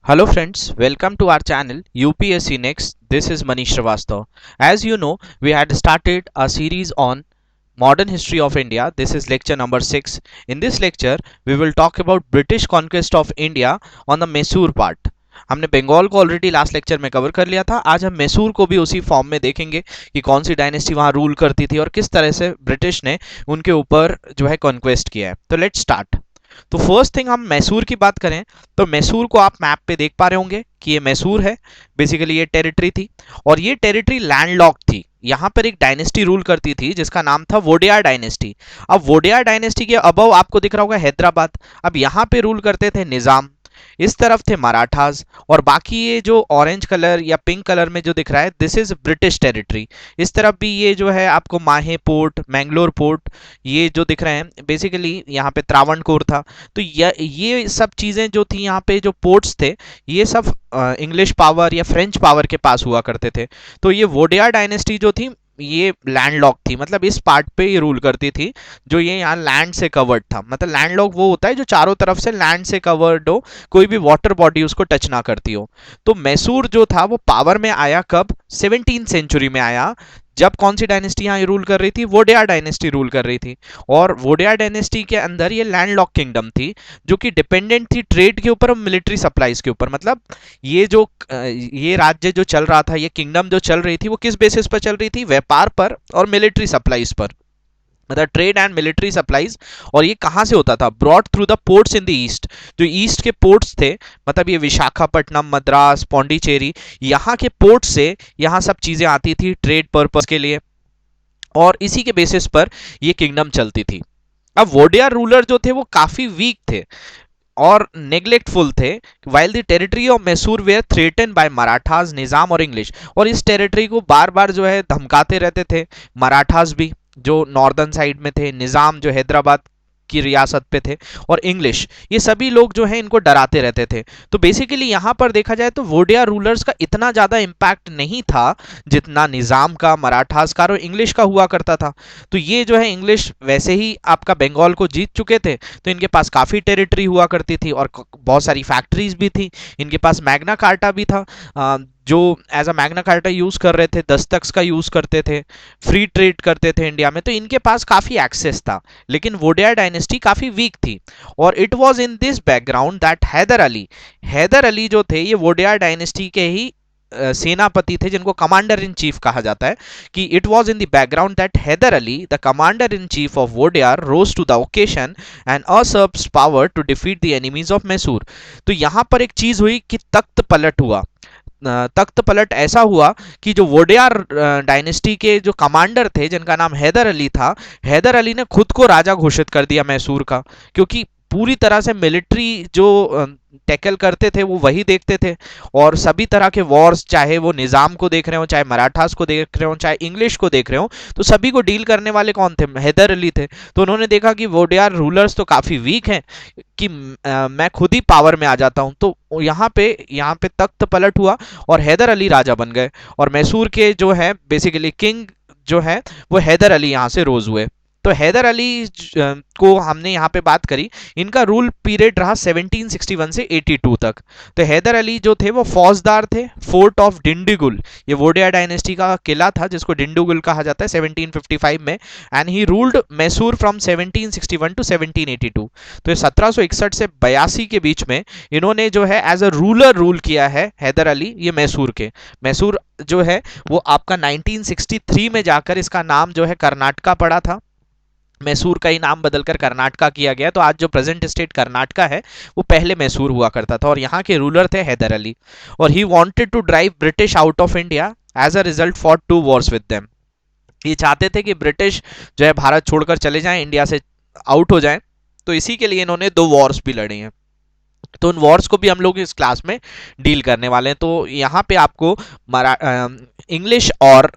Hello friends, welcome to our channel UPSC Next. This is Manish Srivastav. As you know, we had started a series on modern history of India. This is lecture number 6. In this lecture, we will talk about British conquest of India on the Mysore part. हमने बंगाल को already last lecture में cover कर लिया था. आज हम मैसूर को भी उसी फॉर्म में देखेंगे कि कौन सी डायनेस्टी वहां रूल करती थी और किस तरह से ब्रिटिश ने उनके ऊपर जो है कॉन्क्वेस्ट किया है. तो लेट्स स्टार्ट. तो फर्स्ट थिंग हम मैसूर की बात करें तो मैसूर को आप मैप पे देख पा रहे होंगे कि ये मैसूर है. बेसिकली ये टेरिटरी थी और ये टेरिटरी लैंडलॉक थी. यहां पर एक डायनेस्टी रूल करती थी जिसका नाम था वोडियार डायनेस्टी. अब वोडियार डायनेस्टी के अबव आपको दिख रहा होगा हैदराबाद. अब यहां पे रूल करते थे निजाम. इस तरफ थे मराठास और बाकी ये जो ऑरेंज कलर या पिंक कलर में जो दिख रहा है दिस इज ब्रिटिश टेरिटरी. इस तरफ भी ये जो है आपको माहे पोर्ट, मैंगलोर पोर्ट ये जो दिख रहे हैं बेसिकली यहाँ पे त्रावणकोर था. तो ये सब चीज़ें जो थी यहाँ पे जो पोर्ट्स थे ये सब इंग्लिश पावर या फ्रेंच पावर के पास हुआ करते थे. तो ये वोडियार डायनेस्टी जो थी ये लैंडलॉक थी, मतलब इस पार्ट पे ये रूल करती थी जो ये यहाँ लैंड से कवर्ड था. मतलब लैंडलॉक वो होता है जो चारों तरफ से लैंड से कवर्ड हो, कोई भी वाटर बॉडी उसको टच ना करती हो. तो मैसूर जो था वो पावर में आया कब? 17th सेंचुरी में आया. जब कौन सी डायनेस्टी यहाँ रूल कर रही थी? वोडियार डायनेस्टी रूल कर रही थी. और वोडियार डायनेस्टी के अंदर ये लैंडलॉक किंगडम थी जो कि डिपेंडेंट थी ट्रेड के ऊपर और मिलिट्री सप्लाईज के ऊपर. मतलब ये जो ये राज्य जो चल रहा था, ये किंगडम जो चल रही थी वो किस बेसिस पर चल रही थी? व्यापार पर और मिलिट्री सप्लाईज पर. मतलब ट्रेड एंड मिलिट्री सप्लाईज. और ये कहाँ से होता था? Broad through the ports in the east. जो ईस्ट के पोर्ट्स थे, मतलब ये विशाखापट्टनम, मद्रास, पौंडीचेरी, यहाँ के पोर्ट से यहाँ सब चीज़ें आती थी ट्रेड पर्पस के लिए और इसी के बेसिस पर ये किंगडम चलती थी. अब वोडियार रूलर जो थे वो काफ़ी वीक थे और नेग्लेक्टफुल थे. While the territory of Mysore were threatened by Marathas, Nizam और इंग्लिश. और इस टेरिटरी को बार बार जो है धमकाते रहते थे मराठास भी जो नॉर्दर्न साइड में थे, निजाम जो हैदराबाद की रियासत पे थे, और इंग्लिश, ये सभी लोग जो है इनको डराते रहते थे. तो बेसिकली यहाँ पर देखा जाए तो वोडिया रूलर्स का इतना ज़्यादा इम्पैक्ट नहीं था जितना निज़ाम का, मराठास का और इंग्लिश का हुआ करता था. तो ये जो है इंग्लिश वैसे ही आपका बंगाल को जीत चुके थे तो इनके पास काफ़ी टेरिटरी हुआ करती थी और बहुत सारी फैक्ट्रीज भी थी. इनके पास मैग्ना कार्टा भी था जो as a Magna Carta use कर रहे थे, दस्तक्स का यूज़ करते थे, फ्री ट्रेड करते थे इंडिया में. तो इनके पास काफ़ी एक्सेस था. लेकिन वोडियार डायनेस्टी काफ़ी वीक थी और it was in this background that Hyder Ali जो थे ये वोडियार डायनेस्टी के ही सेनापति थे जिनको कमांडर इन चीफ कहा जाता है. कि it was in the background that Hyder Ali the commander in chief of Wodeyar rose to the occasion and usurps power to defeat the enemies of Mysore. तो यहाँ पर एक चीज हुई कि तख्त पलट हुआ. तख्त पलट ऐसा हुआ कि जो वोडियार डायनेस्टी के जो कमांडर थे जिनका नाम हैदर अली था, हैदर अली ने खुद को राजा घोषित कर दिया मैसूर का. क्योंकि पूरी तरह से मिलिट्री जो टैकल करते थे वो वही देखते थे और सभी तरह के वॉर्स, चाहे वो निज़ाम को देख रहे हो, चाहे मराठास को देख रहे हो, चाहे इंग्लिश को देख रहे हो, तो सभी को डील करने वाले कौन थे? हैदर अली थे. तो उन्होंने देखा कि वोडियार रूलर्स तो काफ़ी वीक हैं कि मैं खुद ही पावर में आ जाता हूँ. तो यहाँ पे तख्त पलट हुआ और हैदर अली राजा बन गए और मैसूर के जो है बेसिकली किंग जो है वो हैदर अली यहाँ से रोज हुए. तो हैदर अली को हमने यहाँ पे बात करी, इनका रूल पीरियड रहा 1761 से 82 तक. तो हैदर अली जो थे वो फौजदार थे फोर्ट ऑफ डिंडीगुल. ये वोडिया डायनेस्टी का किला था जिसको डिंडीगुल कहा जाता है 1755 में. And he ruled Mysore from 1761 to 1782. तो 1761 से 82 के बीच में इन्होंने जो है एज अ रूलर रूल किया है हैदर अली ये मैसूर के. मैसूर जो है वो आपका 1963 में जाकर इसका नाम जो है कर्नाटका पड़ा था. मैसूर का ही नाम बदलकर कर्नाटका किया गया. तो आज जो प्रेजेंट स्टेट कर्नाटका है वो पहले मैसूर हुआ करता था और यहाँ के रूलर थे हैदर अली. और he wanted to drive British out of India. As a result for 2 wars with them. ये चाहते थे कि ब्रिटिश जो है भारत छोड़कर चले जाएं, इंडिया से आउट हो जाएं. तो इसी के लिए इन्होंने 2 वॉर्स भी लड़ी हैं. तो उन वॉर्स को भी हम लोग इस क्लास में डील करने वाले हैं. तो यहाँ पे आपको इंग्लिश और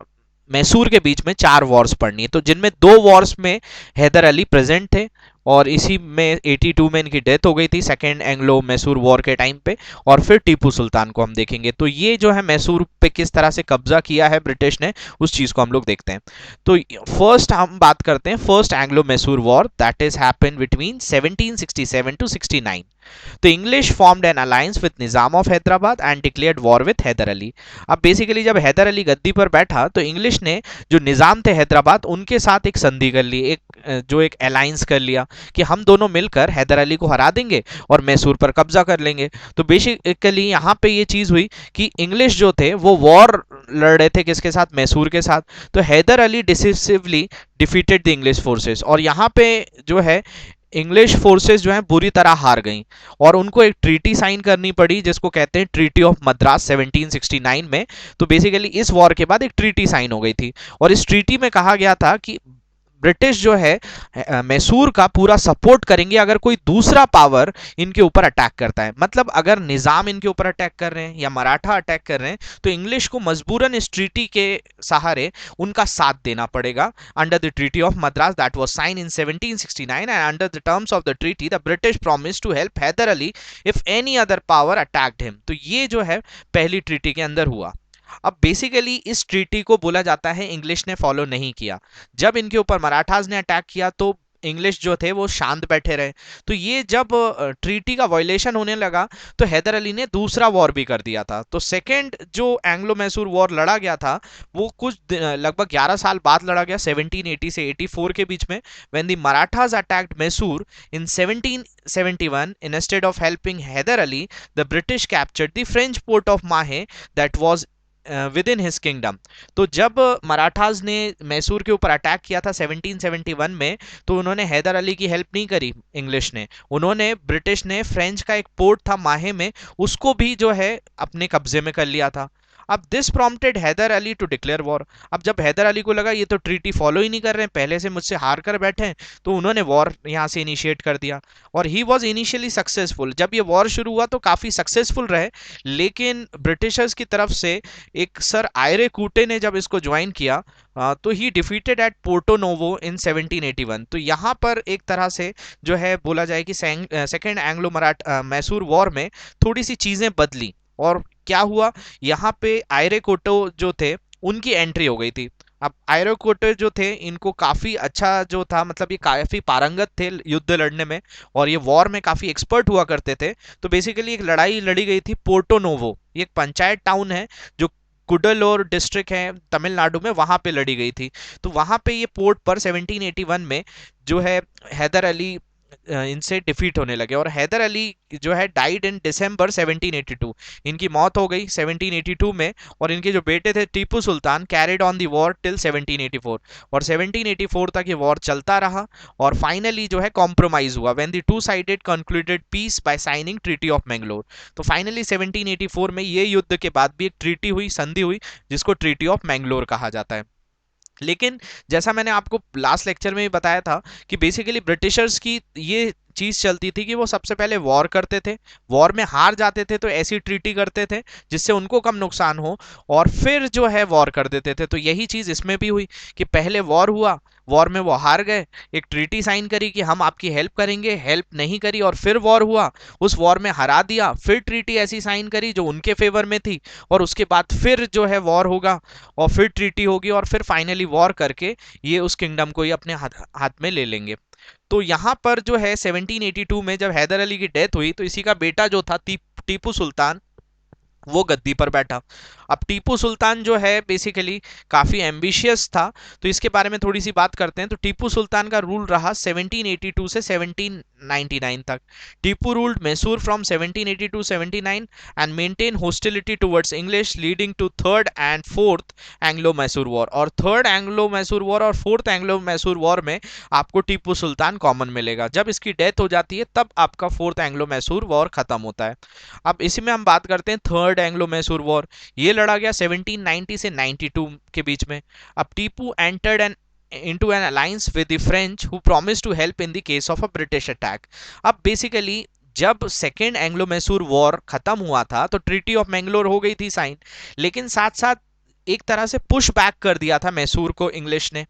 मैसूर के बीच में 4 वॉर्स पड़नी है. तो जिनमें 2 वॉर्स में हैदर अली प्रेजेंट थे और इसी में 82 में इनकी डेथ हो गई थी सेकेंड एंग्लो मैसूर वॉर के टाइम पे. और फिर टीपू सुल्तान को हम देखेंगे. तो ये जो है मैसूर पे किस तरह से कब्जा किया है ब्रिटिश ने उस चीज़ को हम लोग देखते हैं. तो फर्स्ट हम बात करते हैं first Anglo Mysore war that is happen between 1767 to 69. तो English formed an alliance with Nizam of Hyderabad and declared war with Hyder Ali. अब बेसिकली जब हैदर अली गद्दी पर बैठा तो इंग्लिश ने जो निजाम थे हैदराबाद उनके साथ एक संधि कर ली, जो एक अलायंस कर लिया कि हम दोनों मिलकर हैदर अली को हरा देंगे और मैसूर पर कब्जा कर लेंगे। तो बेसिकली यहाँ पे ये चीज हुई कि इंग्लिश जो थे वो वॉर लड़ रहे थे किसके साथ, मैसूर के साथ। तो Hyder Ali decisively defeated the English forces, और यहाँ पे जो है इंग्लिश फोर्सेस जो है बुरी तरह हार गईं और उनको एक ट्रीटी साइन करनी पड़ी जिसको कहते हैं ट्रीटी ऑफ मद्रास 1769 में। तो बेसिकली इस वॉर के बाद एक ट्रीटी साइन हो गई थी और इस ट्रीटी में कहा गया था कि ब्रिटिश जो है मैसूर का पूरा सपोर्ट करेंगे अगर कोई दूसरा पावर इनके ऊपर अटैक करता है। मतलब अगर निजाम इनके ऊपर अटैक कर रहे हैं या मराठा अटैक कर रहे हैं तो इंग्लिश को मजबूरन इस ट्रीटी के सहारे उनका साथ देना पड़ेगा। Under the treaty of Madras that was signed in 1769 and under the terms of the treaty the British promise to help Hyder Ali if any other power attacked him. तो ये जो है पहली ट्रीटी के अंदर हुआ। अब बेसिकली इस ट्रीटी को बोला जाता है इंग्लिश ने फॉलो नहीं किया। जब इनके ऊपर मराठास ने अटैक किया तो इंग्लिश जो थे वो शांत बैठे रहे। तो ये जब ट्रीटी का वायलेशन होने लगा तो हैदर अली ने दूसरा वॉर भी कर दिया था। तो सेकेंड जो एंग्लो मैसूर वॉर लड़ा गया था वो कुछ लगभग 11 साल बाद लड़ा गया, 1780 से 84 के बीच में, when the Marathas attacked Mysore in 1771 instead of helping Hyder Ali the British captured the French port of Mahe that was with in his kingdom. तो जब मराठास ने मैसूर के ऊपर अटैक किया था 1771 में तो उन्होंने हैदर अली की हेल्प नहीं करी इंग्लिश ने, उन्होंने ब्रिटिश ने फ्रेंच का एक पोर्ट था माहे में उसको भी जो है अपने कब्जे में कर लिया था। अब this prompted Hyder Ali to declare war. अब जब हैदर अली को लगा ये तो ट्रीटी फॉलो ही नहीं कर रहे हैं, पहले से मुझसे हार कर बैठे हैं, तो उन्होंने वॉर यहाँ से इनिशिएट कर दिया और ही वॉज इनिशियली सक्सेसफुल। जब ये वॉर शुरू हुआ तो काफ़ी सक्सेसफुल रहे, लेकिन ब्रिटिशर्स की तरफ से एक सर आयरे कूटे ने जब इसको ज्वाइन किया तो ही defeated at Porto Novo in 1781। तो यहाँ पर एक तरह से जो है बोला जाए कि second Anglo Maratha Mysore war में थोड़ी सी चीज़ें बदली और क्या हुआ, यहाँ पे आयरे कोटो जो थे उनकी एंट्री हो गई थी। अब आयरे कोटो जो थे इनको काफ़ी अच्छा जो था, मतलब ये काफ़ी पारंगत थे युद्ध लड़ने में और ये वॉर में काफ़ी एक्सपर्ट हुआ करते थे। तो बेसिकली एक लड़ाई लड़ी गई थी पोर्टो नोवो, ये एक पंचायत टाउन है जो कुडलोर डिस्ट्रिक्ट है तमिलनाडु में, वहां पे लड़ी गई थी। तो वहां पे ये पोर्ट पर 1781 में जो है हैदर अली इनसे डिफीट होने लगे और हैदर अली जो है डाइड इन दिसंबर 1782, इनकी मौत हो गई 1782 में और इनके जो बेटे थे Tipu Sultan carried on the war till 1784 और 1784 तक ये वॉर चलता रहा और फाइनली जो है कॉम्प्रोमाइज हुआ when the two sided concluded peace by signing treaty of Mangalore. तो फाइनली 1784 में ये युद्ध के बाद भी एक ट्रीटी हुई, संधि हुई, जिसको ट्रीटी ऑफ मैंगलोर कहा जाता है। लेकिन जैसा मैंने आपको लास्ट लेक्चर में भी बताया था कि बेसिकली ब्रिटिशर्स की ये चीज चलती थी कि वो सबसे पहले वॉर करते थे, वॉर में हार जाते थे तो ऐसी ट्रीटी करते थे जिससे उनको कम नुकसान हो और फिर जो है वॉर कर देते थे। तो यही चीज इसमें भी हुई कि पहले वॉर हुआ, वॉर में वो हार गए, एक ट्रीटी साइन करी कि हम आपकी हेल्प करेंगे, हेल्प नहीं करी और फिर वॉर हुआ, उस वॉर में हरा दिया, फिर ट्रीटी ऐसी साइन करी जो उनके फेवर में थी और उसके बाद फिर जो है वॉर होगा और फिर ट्रीटी होगी और फिर फाइनली वॉर करके ये उस किंगडम को ही अपने हाथ में ले लेंगे। तो यहाँ पर जो है 1782 में जब हैदर अली की डेथ हुई तो इसी का बेटा जो था टीपू सुल्तान वो गद्दी पर बैठा। अब टीपू सुल्तान जो है बेसिकली काफ़ी एम्बिशियस था, तो इसके बारे में थोड़ी सी बात करते हैं। तो टीपू सुल्तान का रूल रहा 1782 से 1799 तक। Tipu ruled Mysore from 1780 to 79 and maintain hostility towards English leading to third and fourth Anglo Mysore war. और थर्ड एंग्लो मैसूर वॉर और फोर्थ एंग्लो मैसूर वॉर में आपको टीपू सुल्तान कॉमन मिलेगा। जब इसकी डेथ हो जाती है तब आपका फोर्थ एंग्लो मैसूर वॉर खत्म होता है। अब इसी में हम बात करते हैं थर्ड एंग्लो मैसूर वॉर। ये लड़ा गया 1790 से 92 के बीच में। अब Tipu entered an into an alliance with the French who promised to help in the case of a British attack। अब बेसिकली जब सेकेंड एंग्लो मैसूर वॉर खत्म हुआ था तो ट्रीटी ऑफ मैंगलोर हो गई थी साइन, लेकिन साथ साथ एक तरह से पुश बैक कर दिया था मैसूर को इंग्लिश ने।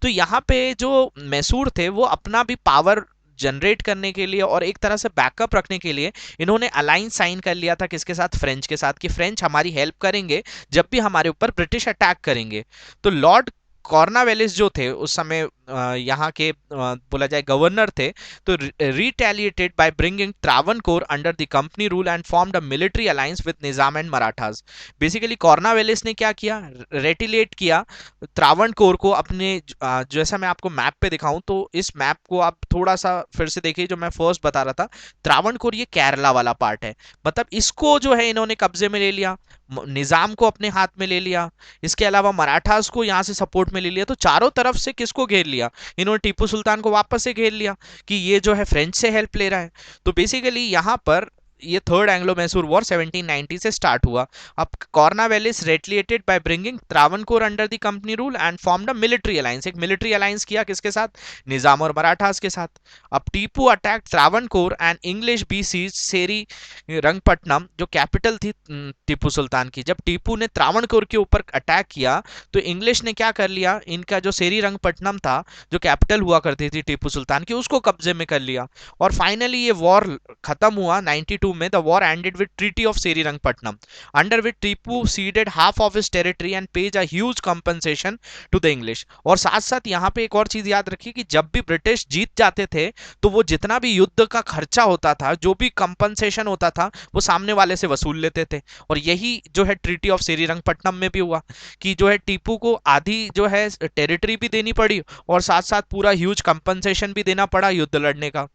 तो यहाँ पे जो मैसूर थे वो अपना भी पावर जनरेट करने के लिए और एक तरह से बैकअप रखने के लिए इन्होंने अलायंस साइन कर लिया था किसके साथ, फ्रेंच के साथ, कि फ्रेंच हमारी हेल्प करेंगे जब भी हमारे ऊपर ब्रिटिश अटैक करेंगे। तो लॉर्ड कॉर्नवालिस जो थे उस समय यहाँ के बोला जाए गवर्नर थे, तो retaliated bye bringing Travancore under the company rule and formed a military alliance with Nizam and Marathas. Basically Cornwallis ने क्या किया, रेटिलेट किया त्रावणकोर को अपने जैसा मैं आपको मैप पे दिखाऊं, तो इस मैप को आप थोड़ा सा फिर से देखिए, जो मैं फर्स्ट बता रहा था, त्रावणकोर ये केरला वाला पार्ट है, मतलब इसको जो है इन्होंने कब्जे में ले लिया, निजाम को अपने हाथ में ले लिया, इसके अलावा मराठास को यहां से सपोर्ट में ले लिया। तो चारों तरफ से किसको घेर लिया इन्होंने, टीपू सुल्तान को वापस से घेर लिया कि ये जो है फ्रेंच से हेल्प ले रहा है। तो बेसिकली यहां पर ये थर्ड एंग्लो मैसूर वॉर 1790 से स्टार्ट हुआ। अब Cornwallis retaliated by bringing Travancore under the company rule and formed a military alliance, एक मिलिट्री अलायंस किया किसके साथ, निजाम और मराठास के साथ। अब Tipu attack Travancore and English besiege Seringapatam, जो कैपिटल थी टीपू सुल्तान की। जब टीपू ने त्रावणकोर के ऊपर अटैक किया तो इंग्लिश ने क्या कर लिया, इनका जो सेरी रंगपट्टनम था, जो कैपिटल हुआ करती थी टीपू सुल्तान की, उसको कब्जे में कर लिया। और फाइनली ये वॉर खत्म हुआ 92 में। The war ended with treaty of Seringapatam, under which Tipu ceded half of his territory and pays a huge compensation to the English. और साथ साथ यहाँ पे एक और चीज याद रखिए कि जब भी ब्रिटिश जीत जाते थे तो वो जितना भी युद्ध का खर्चा होता था, जो भी कंपनसेशन होता था, वो सामने वाले से वसूल लेते थे। और यही जो है ट्रीटी ऑफ सेरीरंगपट्टनम में भी हुआ कि जो है टीपू को आधी जो है टेरिटरी भी देनी पड़ी और साथ साथ पूरा ह्यूज कंपनसेशन भी देना पड़ा युद्ध लड़ने का।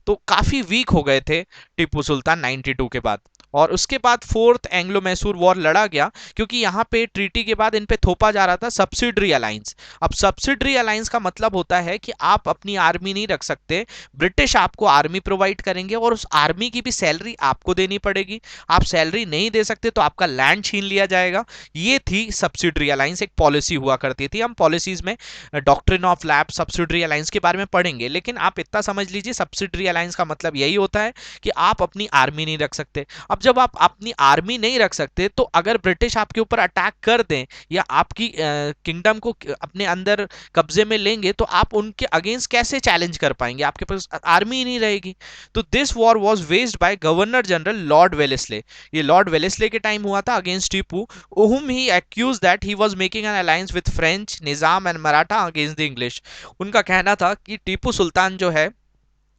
तो काफी वीक हो गए थे टीपू सुल्तान 92 के बाद। और उसके बाद फोर्थ एंग्लो मैसूर वॉर लड़ा गया, क्योंकि यहाँ पे ट्रीटी के बाद इन पे थोपा जा रहा था सब्सिडरी अलायंस। अब सब्सिडरी अलायंस का मतलब होता है कि आप अपनी आर्मी नहीं रख सकते, ब्रिटिश आपको आर्मी प्रोवाइड करेंगे और उस आर्मी की भी सैलरी आपको देनी पड़ेगी। आप सैलरी नहीं दे सकते तो आपका लैंड छीन लिया जाएगा। ये थी सब्सिडरी अलायंस, एक पॉलिसी हुआ करती थी। हम पॉलिसीज में doctrine of lab subsidiary alliance के बारे में पढ़ेंगे, लेकिन आप इतना समझ लीजिए सब्सिडरी अलायंस का मतलब यही होता है कि आप अपनी आर्मी नहीं रख सकते। अब जब आप अपनी आर्मी नहीं रख सकते तो अगर ब्रिटिश आपके ऊपर अटैक कर दें या आपकी किंगडम को अपने अंदर कब्जे में लेंगे, तो आप उनके अगेंस्ट कैसे चैलेंज कर पाएंगे, आपके पास आर्मी ही नहीं रहेगी। तो this war was waged by governor general lord Wellesley. ये लॉर्ड वेलेस्ले के टाइम हुआ था against Tipu, whom he accused that he was making an alliance with French, Nizam and Maratha against the English. उनका कहना था कि टीपू सुल्तान जो है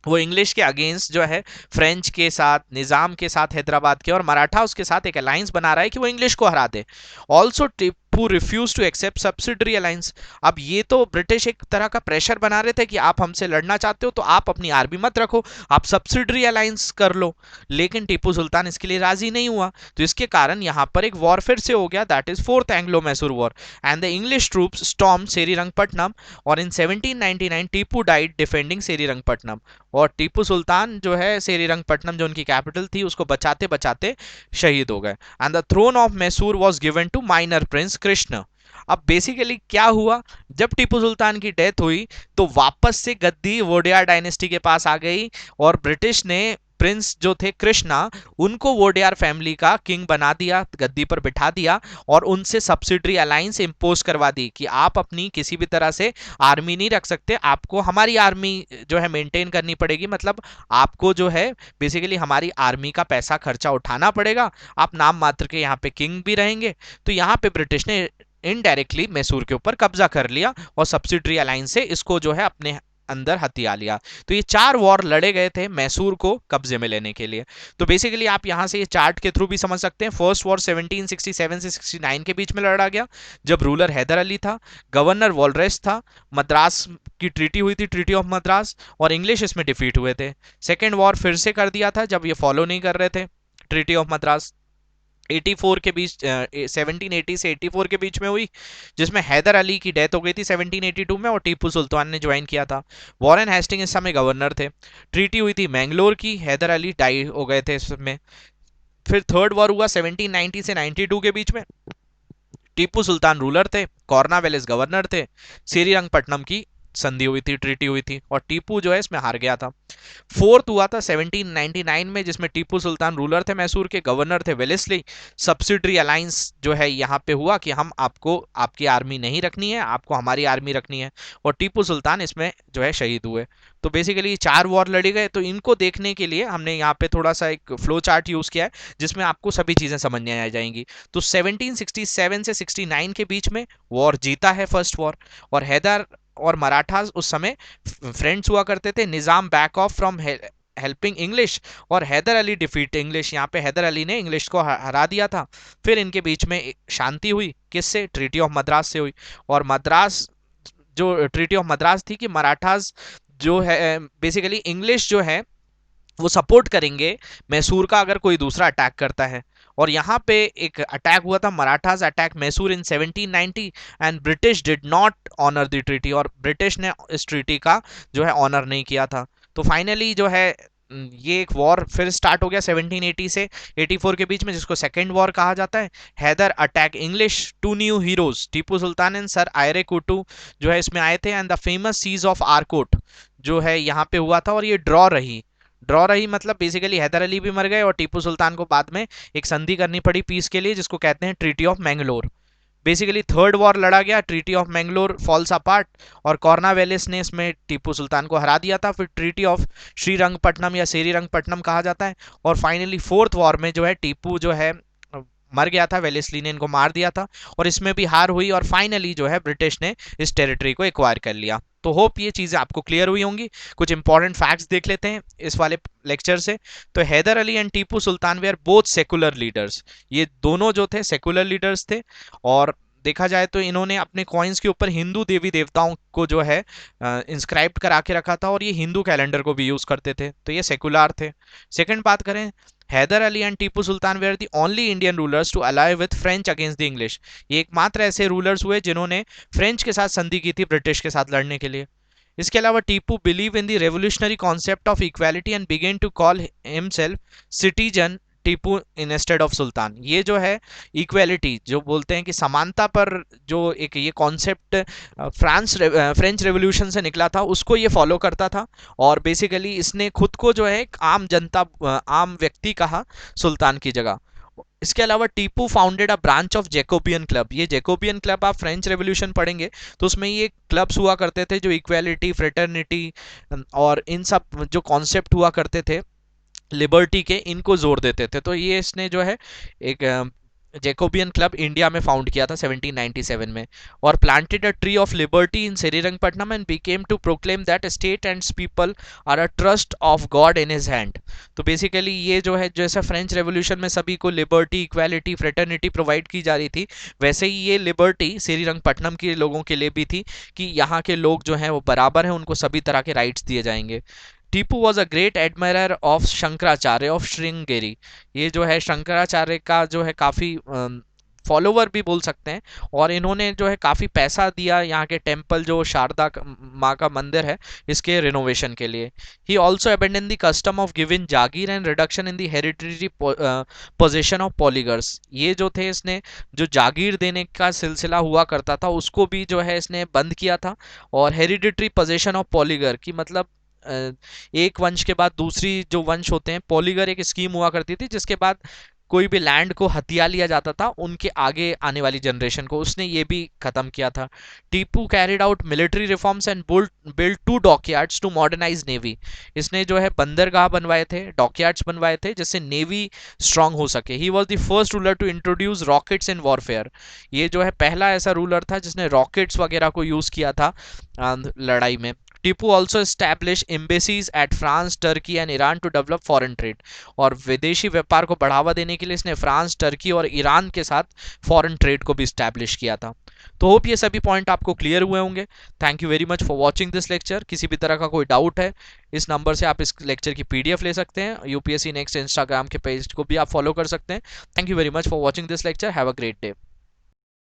वो इंग्लिश के अगेंस्ट जो है फ्रेंच के साथ, निजाम के साथ हैदराबाद के और मराठा उसके साथ एक अलायंस बना रहा है कि वो इंग्लिश को हरा दे। Also Tipu refuse to accept subsidiary alliance. अब ये तो ब्रिटिश एक तरह का प्रेशर बना रहे थे कि आप हमसे लड़ना चाहते हो तो आप अपनी आर्मी मत रखो, आप सब्सिडरी अलायंस कर लो। लेकिन टीपू सुल्तान इसके लिए राजी नहीं हुआ, तो इसके कारण यहाँ पर एक वॉर फिर से हो गया, that is fourth Anglo Mysore war and the English troops stormed Seringapatam. और in 1799 Tipu died defending Seringapatam. और टीपू सुल्तान जो है सेरीरंगपट्टनम जो उनकी कैपिटल थी उसको बचाते बचाते शहीद हो गए। And the throne of Mysore was given to minor prince Krishna. अब बेसिकली क्या हुआ, जब टीपू सुल्तान की डेथ हुई तो वापस से गद्दी वोडियार डायनेस्टी के पास आ गई और ब्रिटिश ने प्रिंस जो थे कृष्णा, उनको वोडियार फैमिली का किंग बना दिया, गद्दी पर बिठा दिया और उनसे सब्सिडरी अलायंस इंपोज करवा दी कि आप अपनी किसी भी तरह से आर्मी नहीं रख सकते, आपको हमारी आर्मी जो है मेंटेन करनी पड़ेगी। मतलब आपको जो है बेसिकली हमारी आर्मी का पैसा खर्चा उठाना पड़ेगा, आप नाम मात्र के यहाँ पे किंग भी रहेंगे। तो यहाँ पे ब्रिटिश ने इनडायरेक्टली मैसूर के ऊपर कब्जा कर लिया और सब्सिडरी अलायंस से इसको जो है अपने अंदर हथिया लिया। तो ये 4 वॉर लड़े गए थे मैसूर को कब्जे में लेने के लिए। तो बेसिकली आप यहां से ये चार्ट के थ्रू भी समझ सकते हैं। फर्स्ट वॉर 1767 से 69 के बीच में लड़ा गया, जब रूलर हैदर अली था, गवर्नर वॉलरेस था, मद्रास की ट्रीटी हुई थी, ट्रीटी ऑफ मद्रास, और इंग्लिश इसमें डिफीट हुए थे। सेकेंड वॉर फिर से कर दिया था जब ये फॉलो नहीं कर रहे थे ट्रीटी ऑफ मद्रास, 84 के बीच 1780 से 84 के बीच में हुई, जिसमें हैदर अली की डेथ हो गई थी 1782 में और टीपू सुल्तान ने ज्वाइन किया था। वॉरेन हेस्टिंग इस समय गवर्नर थे। ट्रीटी हुई थी मैंगलोर की, हैदर अली डाई हो गए थे इसमें। फिर थर्ड वॉर हुआ 1790 से 92 के बीच में, टीपू सुल्तान रूलर थे, कॉर्नवालिस गवर्नर थे, श्रीरंगपट्टनम की संधि हुई थी, ट्रीटी हुई थी और टीपू जो है इसमें हार गया था। फोर्थ हुआ था 1799 में, जिसमें टीपू सुल्तान रूलर थे मैसूर के, गवर्नर थे वेलेस्ली। सब्सिडरी अलायंस जो है यहाँ पे हुआ कि हम आपको आपकी आर्मी नहीं रखनी है, आपको हमारी आर्मी रखनी है, और टीपू सुल्तान इसमें जो है शहीद हुए। तो बेसिकली 4 वॉर लड़ी गए। तो इनको देखने के लिए हमने यहाँ पे थोड़ा सा एक फ्लो चार्ट यूज किया है जिसमें आपको सभी चीजें समझने आ जाएंगी। तो 1767 से 69 के बीच में वॉर जीता है फर्स्ट वॉर, और हैदर और मराठास उस समय फ्रेंड्स हुआ करते थे। Nizam back off from helping English और हैदर अली डिफीट इंग्लिश, यहाँ पे हैदर अली ने इंग्लिश को हरा दिया था। फिर इनके बीच में शांति हुई, किससे? ट्रीटी ऑफ मद्रास से हुई। और मद्रास जो ट्रीटी ऑफ मद्रास थी कि मराठास जो है बेसिकली इंग्लिश जो है वो सपोर्ट करेंगे मैसूर का अगर कोई दूसरा अटैक करता है। और यहाँ पे एक अटैक हुआ था, Marathas attack Mysore in 1790 and British did not honour the treaty, और ब्रिटिश ने इस ट्रीटी का जो है ऑनर नहीं किया था। तो फाइनली जो है ये एक वॉर फिर स्टार्ट हो गया 1780 से 84 के बीच में, जिसको सेकेंड वॉर कहा जाता है। Hyder attack English, two new heroes Tipu Sultan and sir Eyre Coote जो है इसमें आए थे, and the famous siege of Arcot जो है यहाँ पे हुआ था। और ये ड्रॉ रही मतलब बेसिकली हैदर अली भी मर गए और टीपू सुल्तान को बाद में एक संधि करनी पड़ी पीस के लिए, जिसको कहते हैं treaty of Mangalore. Basically third war लड़ा गया, treaty of Mangalore falls apart और कॉर्नावेलिस ने इसमें टीपू सुल्तान को हरा दिया था। फिर ट्रीटी ऑफ श्रीरंगपट्टनम या श्रीरंगपट्टनम कहा जाता है। और फाइनली फोर्थ वॉर में जो है टीपू जो है मर गया था, वेलेस्ली ने इनको मार दिया था और इसमें भी हार हुई और फाइनली जो है ब्रिटिश ने इस टेरिटरी को एक्वायर कर लिया। तो होप ये चीजें आपको क्लियर हुई होंगी। कुछ इंपॉर्टेंट फैक्ट्स देख लेते हैं इस वाले लेक्चर से। तो Hyder Ali and Tipu Sultan were both secular leaders, ये दोनों जो थे सेकुलर लीडर्स थे। और देखा जाए तो इन्होंने अपने कॉइन्स के ऊपर हिंदू देवी देवताओं को जो है इंस्क्राइब करा के रखा था और ये हिंदू कैलेंडर को भी यूज करते थे, तो ये सेकुलर थे। सेकंड बात करें, Hyder Ali and Tipu Sultan were the only Indian rulers to ally with French against the English, ये एकमात्र ऐसे रूलर्स हुए जिन्होंने फ्रेंच के साथ संधि की थी ब्रिटिश के साथ लड़ने के लिए। इसके अलावा Tipu believe in the revolutionary concept of equality and began to call himself citizen Tipu instead of Sultan. ये जो है इक्वालिटी जो बोलते हैं कि समानता पर जो एक ये कॉन्सेप्ट फ्रेंच रेवोल्यूशन से निकला था उसको ये फॉलो करता था। और बेसिकली इसने खुद को जो है एक आम जनता आम व्यक्ति कहा सुल्तान की जगह। इसके अलावा Tipu founded a branch of Jacobin club, ये जैकोबियन क्लब आप फ्रेंच रेवोल्यूशन पढ़ेंगे तो उसमें ये क्लब्स हुआ करते थे जो इक्वालिटी फ्रेटर्निटी और इन सब जो कॉन्सेप्ट हुआ करते थे लिबर्टी के, इनको जोर देते थे। तो ये इसने जो है एक जैकोबियन क्लब इंडिया में फाउंड किया था 1797 में। और planted a tree of liberty in Srirangapatnam and became to proclaim that state and people are a trust of God in his hand. तो बेसिकली ये जो है जैसा फ्रेंच रेवोल्यूशन में सभी को लिबर्टी इक्वालिटी फ्रेटर्निटी प्रोवाइड की जा रही थी, वैसे ही ये लिबर्टी श्रीरंगपट्टनम के लोगों के लिए भी थी कि यहाँ के लोग जो हैं वो बराबर हैं, उनको सभी तरह के राइट्स दिए जाएंगे। Tipu was a great admirer of Shankaracharya of Sringeri, ये जो है शंकराचार्य का जो है काफ़ी फॉलोवर भी बोल सकते हैं। और इन्होंने जो है काफ़ी पैसा दिया यहाँ के टेम्पल जो शारदा माँ का मंदिर है इसके रिनोवेशन के लिए। He also abandon the custom of giving Jagir and reduction in the hereditary possession of Poligars, ये जो थे इसने जो जागीर देने का सिलसिला हुआ करता था उसको भी जो है इसने बंद किया था। और हेरिडिटरी पोजेशन ऑफ पॉलीगर की मतलब एक वंश के बाद दूसरी जो वंश होते हैं, पॉलीगर एक स्कीम हुआ करती थी जिसके बाद कोई भी लैंड को हथिया लिया जाता था उनके आगे आने वाली जनरेशन को, उसने ये भी खत्म किया था। Tipu carried out military reforms and build 2 dockyards to modernise navy, इसने जो है बंदरगाह बनवाए थे, डॉकयार्ड्स बनवाए थे जिससे नेवी स्ट्रांग हो सके। He was the first ruler to introduce rockets in warfare, ये जो है पहला ऐसा रूलर था जिसने रॉकेट्स वगैरह को यूज किया था लड़ाई में। Tipu also establish embassies at France, Turkey and Iran to develop foreign trade, और विदेशी व्यापार को बढ़ावा देने के लिए इसने फ्रांस, टर्की और ईरान के साथ फॉरेन ट्रेड को भी इस्टेब्लिश किया था। तो होप ये सभी पॉइंट आपको क्लियर हुए होंगे। Thank you very much for watching this lecture. किसी भी तरह का कोई डाउट है इस नंबर से आप इस लेक्चर की पीडीएफ ले सकते हैं। यूपीएससी नेक्स्ट इंस्टाग्राम के पेज को भी आप फॉलो कर सकते हैं। Thank you very much for watching this lecture. Have a great day.